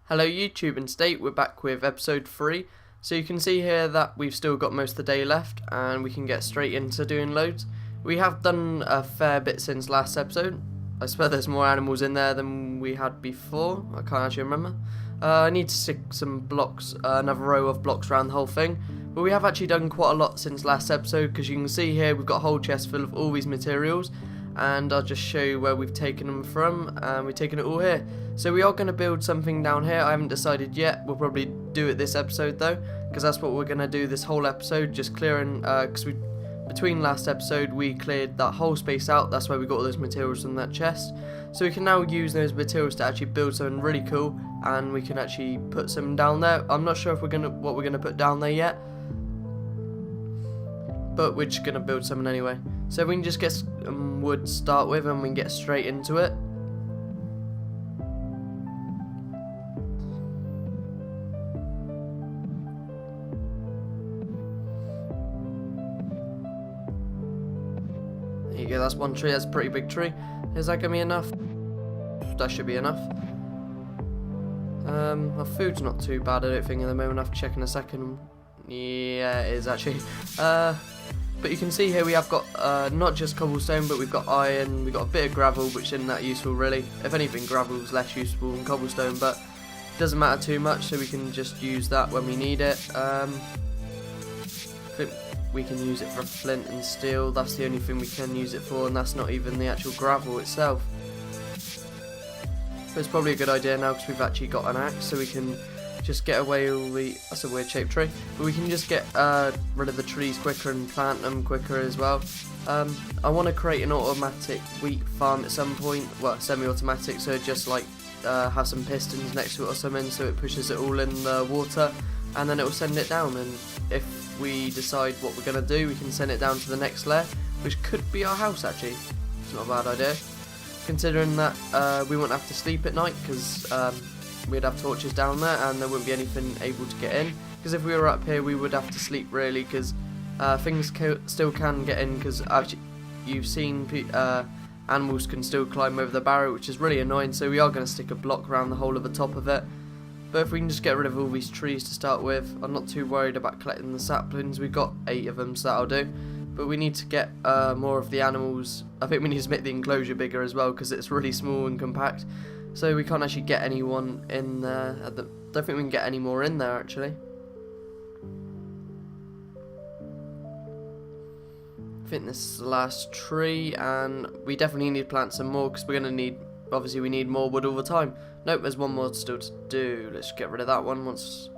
Hello YouTube, and today we're back with episode 3. So you can see here that we've still got most of the day left and we can get straight into doing loads. We have done a fair bit since last episode. I swear there's more animals in there than we had before. I can't actually remember. I need to stick some blocks, another row of blocks around the whole thing. But we have actually done quite a lot since last episode, because you can see here we've got a whole chest full of all these materials. And I'll just show you where we've taken them from, and we've taken it all here. So we are going to build something down here. I haven't decided yet. We'll probably do it this episode though, because that's what we're going to do this whole episode, just clearing, because between last episode we cleared that whole space out. That's where we got all those materials from that chest. So we can now use those materials to actually build something really cool, and we can actually put some down there. I'm not sure if what we're gonna put down there yet, but we're just gonna build something anyway. So we can just get some wood to start with, and we can get straight into it. There you go, that's one tree. That's a pretty big tree. Is that gonna be enough? That should be enough. Our food's not too bad, I don't think, at the moment. I have to check in a second. Yeah, it is actually. But you can see here we have got not just cobblestone, but we've got iron, we've got a bit of gravel, which isn't that useful really. If anything, gravel's less useful than cobblestone, but it doesn't matter too much, so we can just use that when we need it. I think we can use it for flint and steel. That's the only thing we can use it for, and that's not even the actual gravel itself. But it's probably a good idea now, because we've actually got an axe, so we can just get away all the... That's a weird shaped tree. But we can just get rid of the trees quicker and plant them quicker as well. I want to create an automatic wheat farm at some point. Well, semi-automatic, so just like have some pistons next to it or something, so it pushes it all in the water, and then it will send it down. And if we decide what we're going to do, we can send it down to the next layer, which could be our house actually. It's not a bad idea, considering that we won't have to sleep at night, because we'd have torches down there and there wouldn't be anything able to get in. Because if we were up here we would have to sleep really, because things still can get in, because you've seen animals can still climb over the barrier, which is really annoying. So we are going to stick a block around the whole of the top of it. But if we can just get rid of all these trees to start with, I'm not too worried about collecting the saplings. We've got 8 of them, so that'll do. But we need to get more of the animals. I think we need to make the enclosure bigger as well, because it's really small and compact. So we can't actually get anyone in there. Don't think we can get any more in there actually. I think this is the last tree, and we definitely need to plant some more, because we're going to need, obviously we need more wood all the time. Nope, there's one more still to do. Let's get rid of that one once.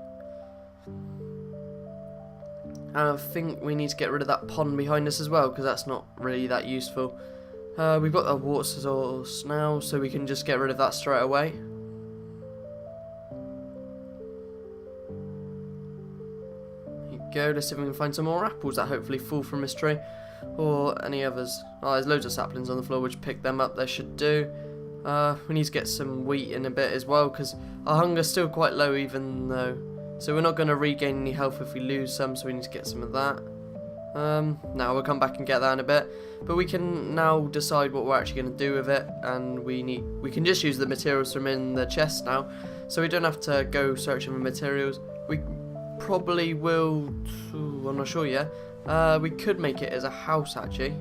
And I think we need to get rid of that pond behind us as well, because that's not really that useful. We've got a water source now, so we can just get rid of that straight away. There you go. Let's see if we can find some more apples that hopefully fall from this tree, or any others. Oh, there's loads of saplings on the floor, which pick them up. They should do. We need to get some wheat in a bit as well, because our hunger's still quite low, even though. So we're not going to regain any health if we lose some, so we need to get some of that. Now we'll come back and get that in a bit, but we can now decide what we're actually going to do with it, and we can just use the materials from in the chest now, so we don't have to go searching for materials. We probably will, I'm not sure yet. We could make it as a house actually.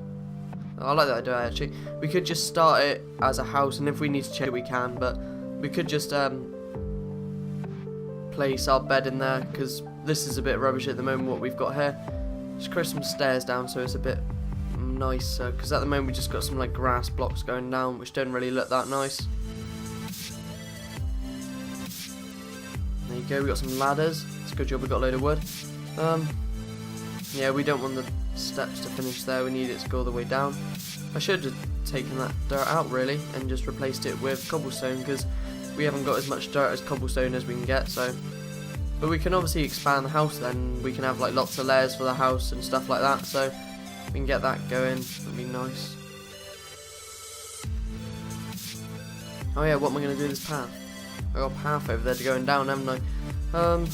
I like that idea actually. We could just start it as a house, and if we need to change it we can, but we could just place our bed in there, because this is a bit rubbish at the moment what we've got here. Just create some stairs down so it's a bit nicer, because at the moment we just got some like grass blocks going down, which don't really look that nice. There you go, we got some ladders. It's a good job we got a load of wood. Yeah, we don't want the steps to finish there, we need it to go all the way down. I should have taken that dirt out really and just replaced it with cobblestone, because we haven't got as much dirt as cobblestone as we can get. So, but we can obviously expand the house then. We can have like lots of layers for the house and stuff like that, so we can get that going. That'd be nice. Oh yeah, what am I going to do with this path? I got a path over there to going down, haven't I?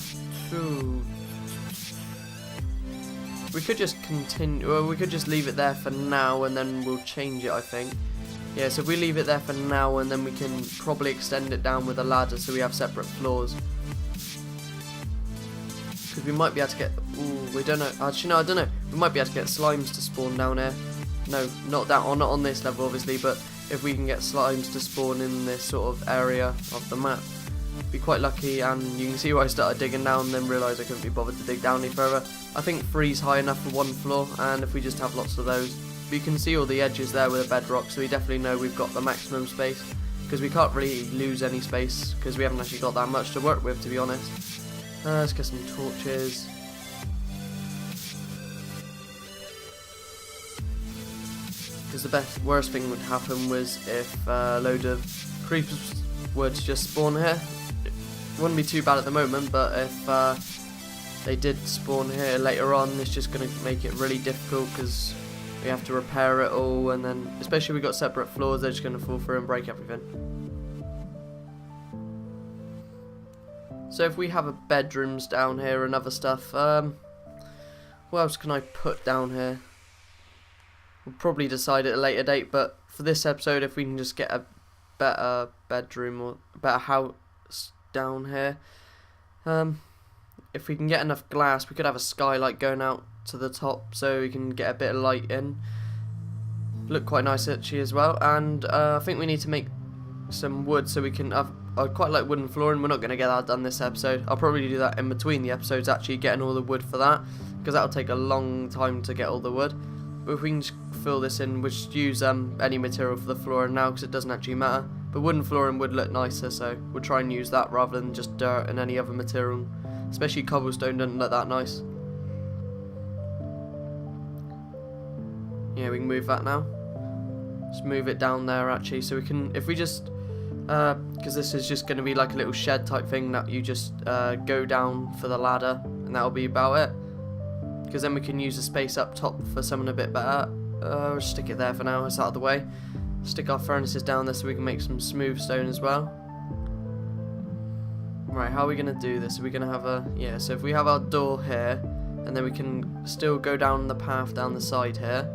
We could just continue, well, we could just leave it there for now, and then we'll change it, I think. Yeah, so if we leave it there for now, and then we can probably extend it down with a ladder so we have separate floors. Because we might be able to get... Ooh, we don't know. Actually, no, I don't know. We might be able to get slimes to spawn down here. No, not that, or not on this level, obviously, but if we can get slimes to spawn in this sort of area of the map, be quite lucky. And you can see why I started digging down and then realised I couldn't be bothered to dig down any further. I think 3's high enough for one floor, and if we just have lots of those. But you can see all the edges there with a bedrock, so we definitely know we've got the maximum space, because we can't really lose any space because we haven't actually got that much to work with, to be honest. Let's get some torches. Because the worst thing would happen was if a load of creepers would just spawn here. It wouldn't be too bad at the moment, but if they did spawn here later on, it's just going to make it really difficult because we have to repair it all, and then especially if we've got separate floors, they're just going to fall through and break everything. So if we have a bedrooms down here and other stuff, what else can I put down here? We'll probably decide at a later date, but for this episode, if we can just get a better bedroom or a better house down here, if we can get enough glass, we could have a skylight going out to the top so we can get a bit of light in. Look quite nice actually as well. And I think we need to make some wood so we can have... I quite like wooden flooring. We're not going to get that done this episode. I'll probably do that in between the episodes, actually getting all the wood for that, because that'll take a long time to get all the wood. But if we can just fill this in, we'll just use any material for the flooring now, because it doesn't actually matter. But wooden flooring would look nicer, so we'll try and use that rather than just dirt and any other material. Especially cobblestone doesn't look that nice. Yeah, we can move that now. Just move it down there actually, so we can, if we just, because this is just going to be like a little shed type thing that you just go down for the ladder, and that'll be about it. Because then we can use the space up top for something a bit better. We'll stick it there for now, it's out of the way. Stick our furnaces down there so we can make some smooth stone as well. Right, how are we going to do this? Are we going to have a... Yeah, so if we have our door here, and then we can still go down the path down the side here.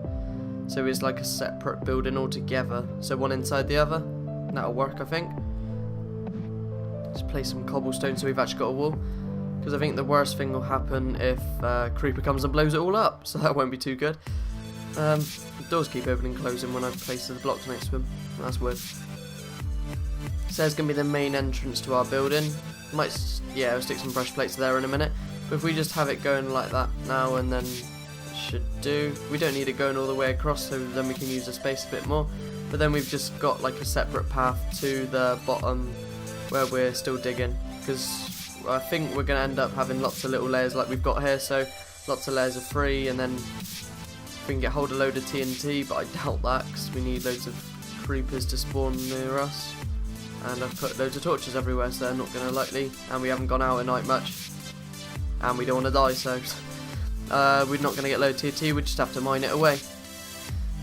So it's like a separate building altogether. So one inside the other. That'll work, I think. Let's place some cobblestone so we've actually got a wall. Because I think the worst thing will happen if Creeper comes and blows it all up. So that won't be too good. The doors keep opening and closing when I place the blocks next to them. That's weird. So there's going to be the main entrance to our building. Might, yeah, we'll stick some brush plates there in a minute. But if we just have it going like that now, and then it should do. We don't need it going all the way across, so then we can use the space a bit more. But then we've just got like a separate path to the bottom where we're still digging. Because I think we're going to end up having lots of little layers like we've got here. So lots of layers of 3, and then we can get hold of a load of TNT, but I doubt that because we need loads of creepers to spawn near us. And I've put loads of torches everywhere, so they're not going to likely. And we haven't gone out at night much. And we don't want to die, so we're not going to get loads of TNT, we just have to mine it away.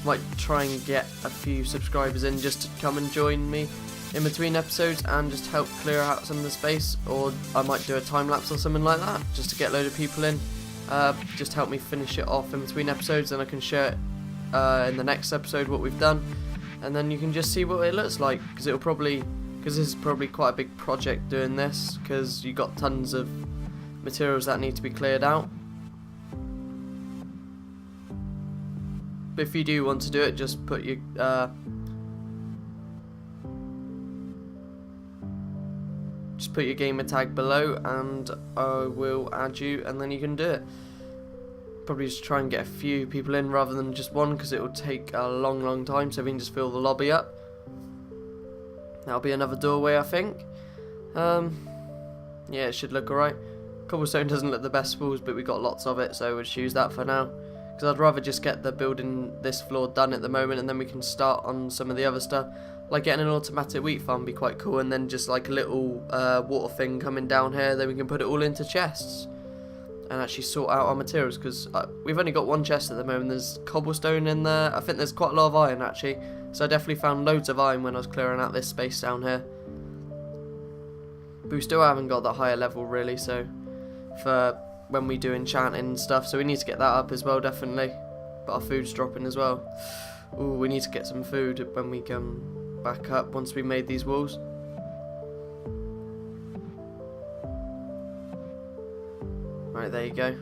Might try and get a few subscribers in just to come and join me in between episodes and just help clear out some of the space. Or I might do a time lapse or something like that, just to get a load of people in. Just help me finish it off in between episodes, and I can share it in the next episode what we've done. And then you can just see what it looks like, because it'll probably... Because this is probably quite a big project doing this, because you got tons of materials that need to be cleared out. But if you do want to do it, just put your gamer tag below, and I will add you, and then you can do it. Probably just try and get a few people in rather than just one, because it will take a long time, so we can just fill the lobby up. That'll be another doorway, I think. Yeah, it should look alright. Cobblestone doesn't look the best spools, but we got lots of it, so we'll choose that for now. Because I'd rather just get the building this floor done at the moment, and then we can start on some of the other stuff. Like getting an automatic wheat farm would be quite cool, and then just like a little water thing coming down here, then we can put it all into chests. And actually sort out our materials, because we've only got one chest at the moment. There's cobblestone in there. I think there's quite a lot of iron actually, so I definitely found loads of iron when I was clearing out this space down here. But we still haven't got that higher level really, so for when we do enchanting and stuff, so we need to get that up as well, definitely. But our food's dropping as well. Ooh, we need to get some food when we come back up once we made these walls. Right, there you go.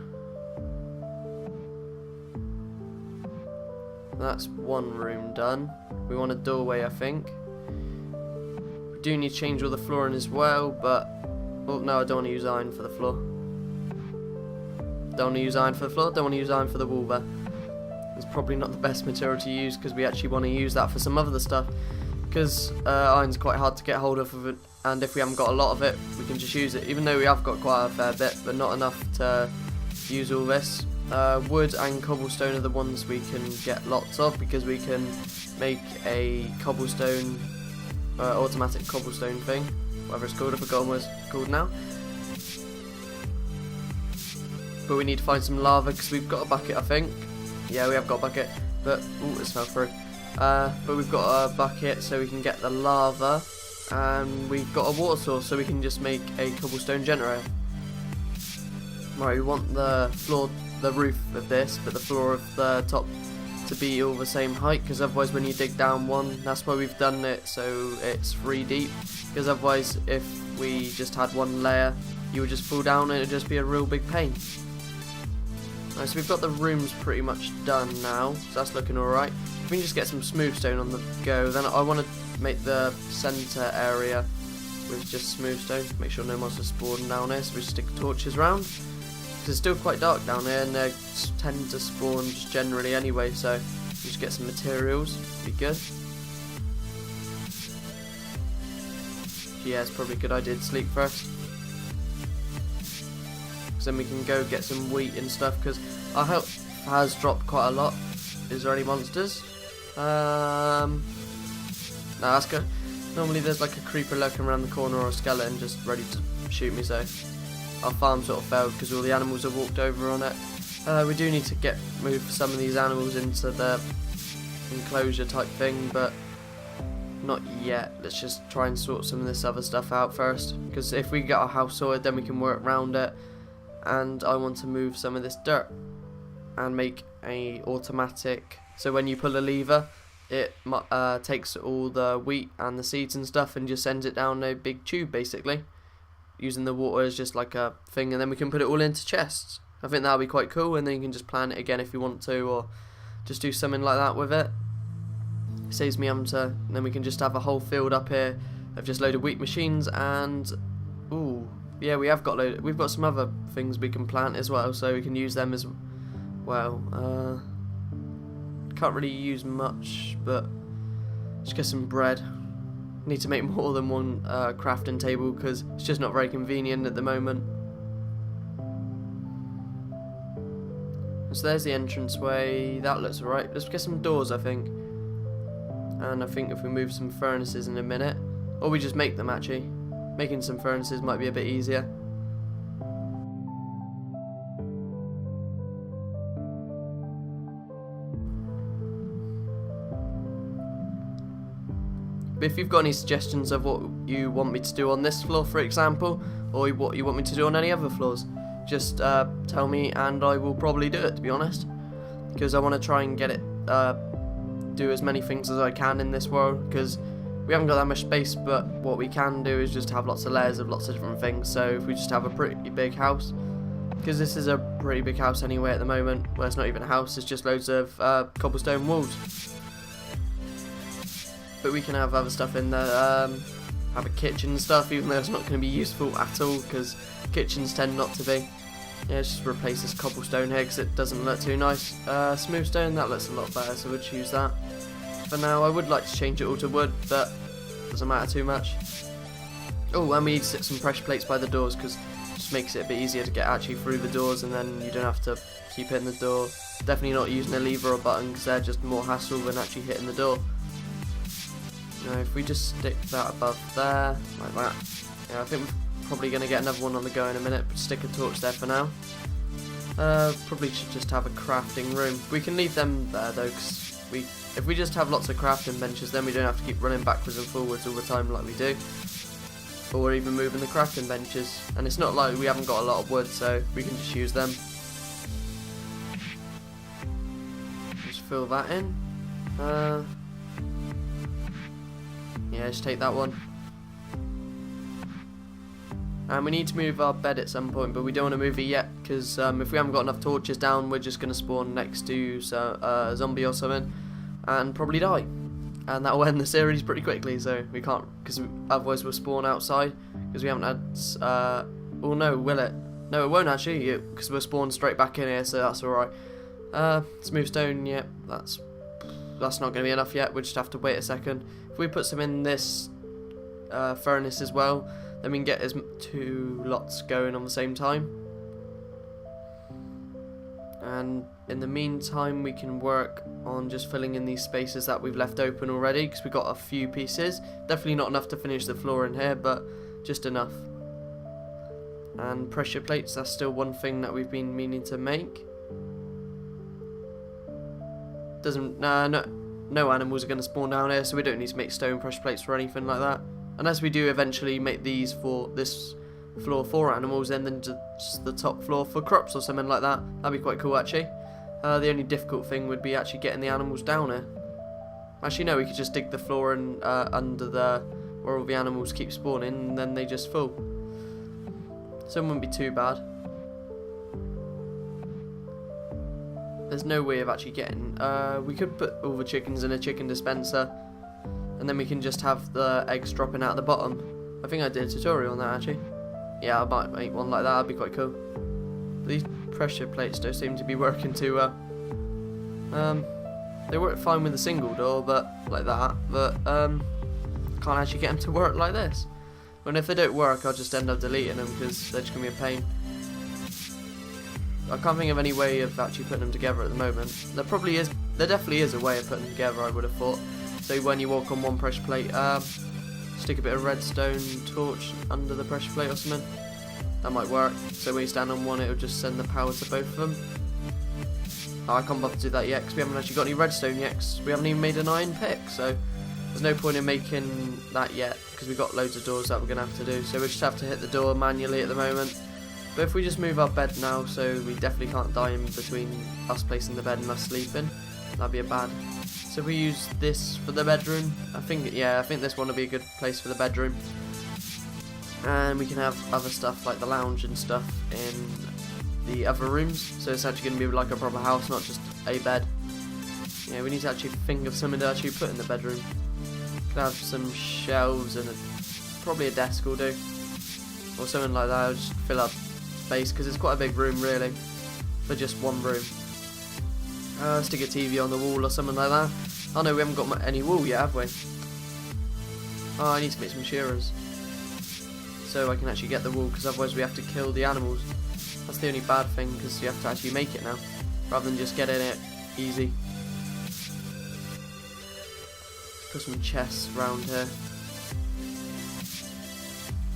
That's one room done. We want a doorway, I think. We do need to change all the flooring as well, but... Oh, no, I don't want to use iron for the floor. Don't want to use iron for the floor, don't want to use iron for the wall there. It's probably not the best material to use because we actually want to use that for some other stuff. Because iron's quite hard to get hold of, and if we haven't got a lot of it, we can just use it. Even though we have got quite a fair bit, but not enough to use all this. Wood and cobblestone are the ones we can get lots of because we can make a cobblestone, automatic cobblestone thing, whatever it's called. I've forgotten what it's called now. But we need to find some lava because we've got a bucket, I think. Yeah, we have got a bucket, but ooh, it fell through. But we've got a bucket so we can get the lava, and we've got a water source so we can just make a cobblestone generator. Right, we want the floor, the roof of this, but the floor of the top to be all the same height, because otherwise when you dig down one, that's why we've done it so it's 3 deep, because otherwise if we just had one layer you would just fall down and it would just be a real big pain. Right, so we've got the rooms pretty much done now, so that's looking alright. If we can just get some smooth stone on the go, then I want to make the centre area with just smooth stone, make sure no monsters spawn down here, so we stick torches around. Because it's still quite dark down here and they tend to spawn just generally anyway, so just get some materials, be good. Yeah, it's probably a good idea to sleep first. Because then we can go get some wheat and stuff, because our health has dropped quite a lot. Is there any monsters? No, that's good. Normally there's like a creeper lurking around the corner or a skeleton just ready to shoot me, so our farm sort of failed because all the animals have walked over on it. We do need to move some of these animals into the enclosure type thing, but not yet. Let's just try and sort some of this other stuff out first, because if we get our house sorted then we can work around it. And I want to move some of this dirt and make a automatic, so when you pull a lever it takes all the wheat and the seeds and stuff and just sends it down a big tube basically, using the water as just like a thing, and then we can put it all into chests. I think that'll be quite cool, and then you can just plant it again if you want to, or just do something like that with it. It saves me having to, and then we can just have a whole field up here of just load of wheat machines, and ooh, yeah, we've got some other things we can plant as well, so we can use them as well. Can't really use much, but just get some bread. Need to make more than one crafting table because it's just not very convenient at the moment. So there's the entranceway. That looks alright. Let's get some doors, I think. And I think if we move some furnaces in a minute, or we just make them actually. Making some furnaces might be a bit easier. But if you've got any suggestions of what you want me to do on this floor, for example, or what you want me to do on any other floors, just tell me and I will probably do it, to be honest. Because I want to try and get it, do as many things as I can in this world, because we haven't got that much space, but what we can do is just have lots of layers of lots of different things. So if we just have a pretty big house, because this is a pretty big house anyway at the moment, well, it's not even a house, it's just loads of cobblestone walls. But we can have other stuff in there, have a kitchen and stuff, even though it's not going to be useful at all, because kitchens tend not to be. Yeah, let's just replace this cobblestone here because it doesn't look too nice. Smooth stone, that looks a lot better, so we'll choose that. For now, I would like to change it all to wood, but doesn't matter too much. Oh, and we need to set some pressure plates by the doors because it just makes it a bit easier to get actually through the doors, and then you don't have to keep hitting the door. Definitely not using a lever or button because they're just more hassle than actually hitting the door. Now, if we just stick that above there, like that. Yeah, I think we're probably going to get another one on the go in a minute, but stick a torch there for now. Probably should just have a crafting room. We can leave them there though, because if we just have lots of crafting benches, then we don't have to keep running backwards and forwards all the time like we do. Or even moving the crafting benches. And it's not like we haven't got a lot of wood, so we can just use them. Just fill that in. Yeah, just take that one. And we need to move our bed at some point, but we don't want to move it yet, because if we haven't got enough torches down, we're just going to spawn next to a zombie or something, and probably die. And that will end the series pretty quickly, so we can't, because otherwise we'll spawn outside, because we haven't had, oh no, will it? No, it won't actually, because we'll spawn straight back in here, so that's alright. Smooth stone, yeah, that's not going to be enough yet, we'll just have to wait a second. If we put some in this furnace as well, then we can get 2 lots going on the same time. And in the meantime, we can work on just filling in these spaces that we've left open already, because we've got a few pieces. Definitely not enough to finish the floor in here, but just enough. And pressure plates, that's still one thing that we've been meaning to make. No animals are going to spawn down here, so we don't need to make stone pressure plates or anything like that. Unless we do eventually make these for this floor for animals, and then just the top floor for crops or something like that. That'd be quite cool actually. The only difficult thing would be actually getting the animals down here. Actually no, we could just dig the floor and under where all the animals keep spawning, and then they just fall. So it wouldn't be too bad. There's no way of actually getting, we could put all the chickens in a chicken dispenser, and then we can just have the eggs dropping out the bottom. I think I did a tutorial on that actually. Yeah, I might make one like that, that'd be quite cool. But these pressure plates don't seem to be working too well. They work fine with a single door, but like that, but can't actually get them to work like this. And if they don't work, I'll just end up deleting them, because they're just going to be a pain. I can't think of any way of actually putting them together at the moment. There definitely is a way of putting them together, I would have thought. So when you walk on one pressure plate, stick a bit of redstone torch under the pressure plate or something. That might work. So when you stand on one, it'll just send the power to both of them. Oh, I can't bother to do that yet, because we haven't actually got any redstone yet, because we haven't even made an iron pick. So there's no point in making that yet, because we've got loads of doors that we're going to have to do. So we just have to hit the door manually at the moment. But if we just move our bed now, so we definitely can't die in between us placing the bed and us sleeping, that'd be a bad. So if we use this for the bedroom, I think this one will be a good place for the bedroom. And we can have other stuff like the lounge and stuff in the other rooms. So it's actually going to be like a proper house, not just a bed. Yeah, we need to actually think of something to actually put in the bedroom. Could have some shelves and probably a desk will do, or something like that. I'll just fill up space, because it's quite a big room really for just one room. Stick a TV on the wall or something like that. Oh no, we haven't got any wool yet, have we? Oh, I need to make some shearers so I can actually get the wool, because otherwise we have to kill the animals. That's the only bad thing, because you have to actually make it now rather than just getting it easy. Put some chests around here.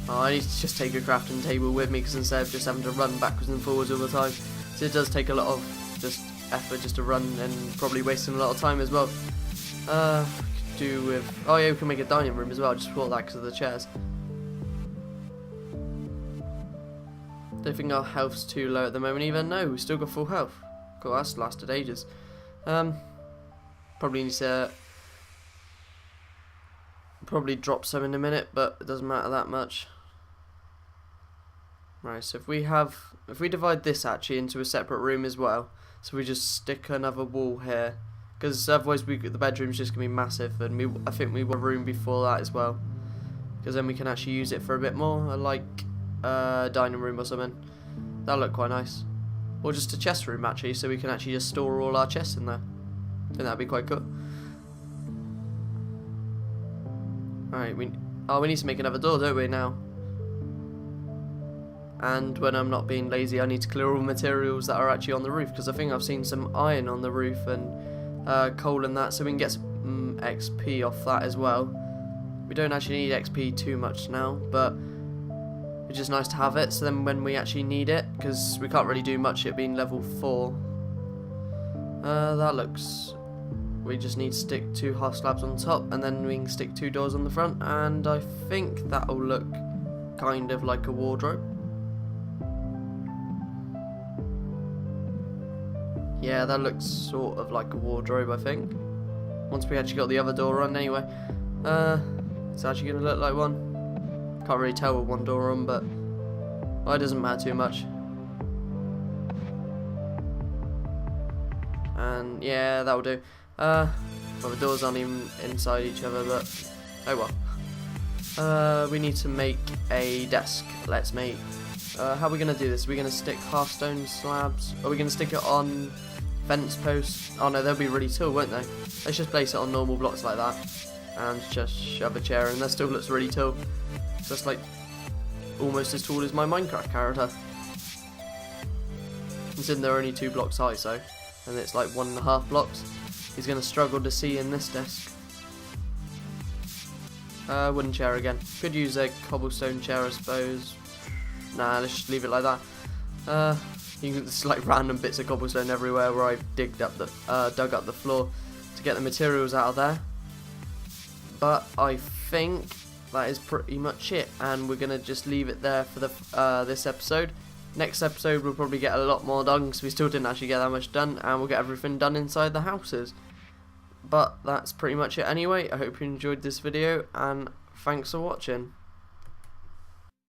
Oh, I need to just take a crafting table with me, because instead of just having to run backwards and forwards all the time, so it does take a lot of just effort just to run, and probably wasting a lot of time as well. Do with, oh yeah, we can make a dining room as well. Just thought that because of the chairs. Don't think our health's too low at the moment either. No, we've still got full health. God, that's lasted ages. Probably need to drop some in a minute, but it doesn't matter that much. Right, so if we divide this actually into a separate room as well, so we just stick another wall here, because otherwise the bedroom's just gonna be massive, and I think we want a room before that as well, because then we can actually use it for a bit more, like dining room or something. That'll look quite nice. Or just a chest room actually, so we can actually just store all our chests in there. I think that'd be quite cool. Alright, we need to make another door, don't we, now? And when I'm not being lazy, I need to clear all the materials that are actually on the roof, because I think I've seen some iron on the roof and coal and that, so we can get some XP off that as well. We don't actually need XP too much now, but it's just nice to have it, so then when we actually need it, because we can't really do much it being level 4. That looks... We just need to stick 2 half slabs on top, and then we can stick 2 doors on the front, and I think that'll look kind of like a wardrobe. Yeah, that looks sort of like a wardrobe, I think. once we actually got the other door on anyway. It's actually going to look like one. Can't really tell with one door on, but well, it doesn't matter too much. And yeah, that'll do. Well, the doors aren't even inside each other, but oh well. We need to make a desk. Let's make. How are we going to do this? Are we going to stick half stone slabs? Are we going to stick it on fence posts? Oh no, they'll be really tall, won't they? Let's just place it on normal blocks like that. And just shove a chair in. That still looks really tall. It's just like almost as tall as my Minecraft character. Considering they're only 2 blocks high, so. And it's like 1.5 blocks. He's going to struggle to see in this desk. Wooden chair again. Could use a cobblestone chair, I suppose. Nah, let's just leave it like that. You can just like random bits of cobblestone everywhere where I've dug up the floor to get the materials out of there. But I think that is pretty much it, and we're gonna just leave it there for the this episode. Next episode we'll probably get a lot more done because we still didn't actually get that much done, and we'll get everything done inside the houses. But that's pretty much it anyway. I hope you enjoyed this video, and thanks for watching.